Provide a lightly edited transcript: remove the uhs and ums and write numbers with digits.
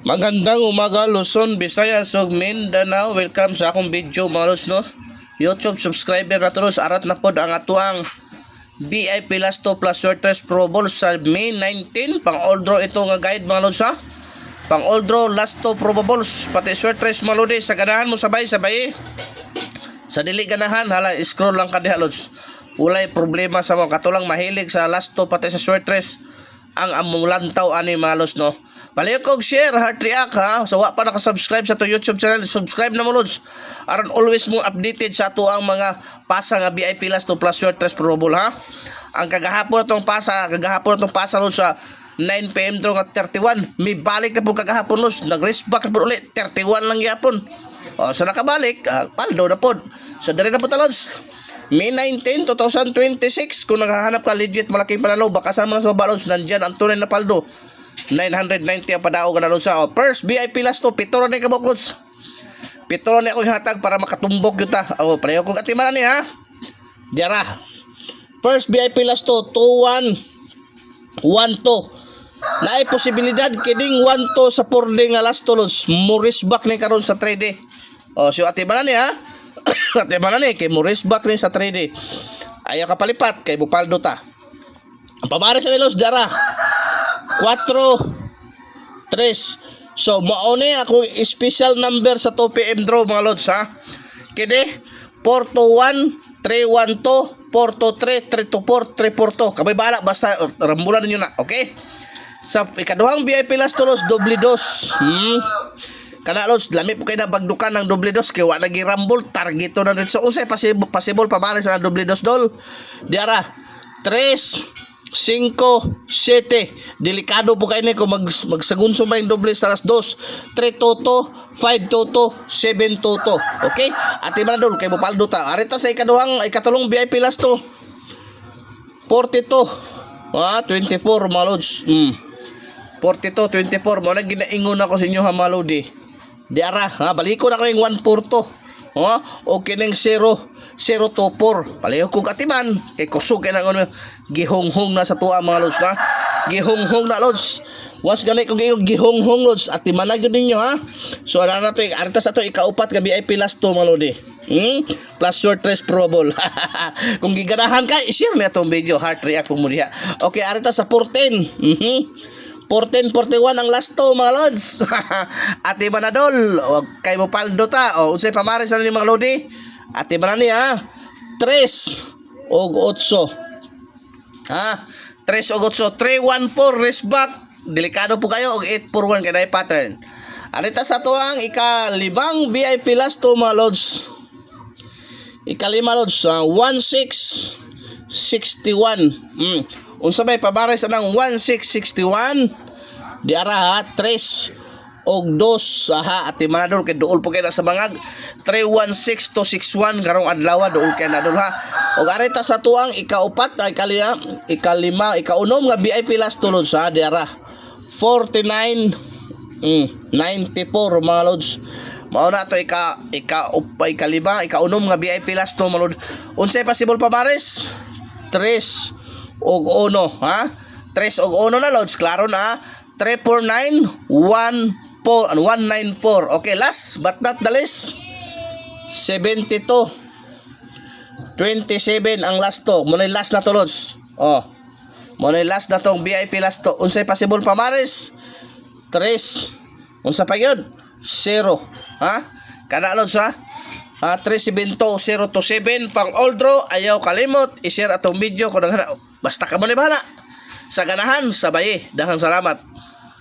Magandang umaga Luzon, Visayas ug Mindanao. Welcome sa akong video mga lods no. YouTube subscriber na tulos arat na pod ang atuang VIP Last 2 plus Sortress Pro Bowl sa May 19. Pang all draw ito nga guide mga lods ha. Pang all draw last 2 Pro Bowls pati Sortress mga lods. Sa ganahan mo sabay-sabay. Sa dili ganahan hala scroll lang ka diha lods. Walay problema sa mo katulang mahilig sa last 2 pati sa Sortress ang among lantaw ani mga lods no. Palayo kog share, heart react ha. So wa pa naka-subscribe sa to YouTube channel, subscribe na mo lods. Aron always mo updated sa ato ang mga pasa nga VIP Last 2 plus Sortress Pro Bowl ha. Ang kagahapon itong pasa lods sa 9 PM draw nga 31. May balik na po kagahapon lods. Nag-race back na po ulit. 31 lang yapon. O so nakabalik, paldo na po. So dali na po lods. May 19, 2026 kung naghahanap ka legit malaking panalo, bakasan mo na sa baba lods. Nandyan ang tunay na paldo. 990 ang padaog na lods sa first VIP Last 2 pitoro ni kabok lods. Pitoro ni ako hatag para makatumbok yun ta. O pareho kong atimanan ni ha. Diara first VIP Last 2 2-1 1-2 naay posibilidad kining 1-2 sa pording nga last 2 lods. Morris back ni karon sa 3D. O so atimanan ni ha. Atimanan ni kay Morris back ni sa 3D. Ayaw kapalipat kay Bupaldo ta. Ang pamares ni lods diara 4-3. So mauni ako special number sa 2 PM draw mga lods ha. Kini 4-1, 3-1-2, 4-3, 3-4, 3-4. Kabay bala basta rambulan ninyo na, okay? Sa ikaduhang VIP Last 2 lods doble dos. Kana lods lami po kay na bagdukan ng doble dos kay wa lagi rambol targeto na rin. So usay possible pamali sa doble dos dol. Diara 3 5, 7. Delikado po kayo kung magsagunso ba yung doble sa alas 2. 3 toto, 5 toto, 7 toto. Okay? Ati man dol kay Bupaldo ta. Arita sa ikatulong VIP Last 2. 42. 24 mga lods. 42, 24. Mo na ginaingon ako sa inyo ha mga lodi. Diara, baliko na ko yung 1-4 okay nang 0-4 palayo kong atiman kay kusog kay nang gihonghong na sa tuwa mga lods na gihonghong na lods was ganay kong gihonghong lods atiman na gyud ninyo ha. So ana na to arita sa to ikaupat ka VIP Last 2 mga lodi plus Sortress Pro Bowl. Kung giganahan ka i-share na itong video heart react mo diha. Okay arita sa 14 14-41 ang last 2 mga lods. Ati Manadol wag kay Bupaldo ta o unsay pamares na ni mga lodi. Ati Manani ha 3 og 8 3 og 8 3-1-4 race back delikado po kayo og 8-4-1 kay day pattern. Arita sa to ang ikalimang VIP Last 2 mga lods. Ikalima lods 1661 unsa may pabares anang 1661 diara ha 3 og 2 ha ati manadol kay duol po kay na sa bangag 316 to 61 karong adlaw duol kay na dol ha. Og arita sa tuang ikaupat ikalima ikaunom nga VIP Last 2 lods ha diara 49 94 mga lods. Mao na to ikalima ikaunom nga VIP Last 2 mga lods. Unsay possible pamares 3 og 1 ha 3 og 1 na lods klaro na 349 194. Okay last but not the least 72 27 ang last to mo na last na to lods. Mo na last na tong VIP Last 2 unsay possible pamares 3 unsa pa gyud 0 ha kana lods ha 372 027 pang all draw. Ayaw kalimot i-share atong video kung basta ka mo ni bahala sa ganahan sa baye. Daghang salamat.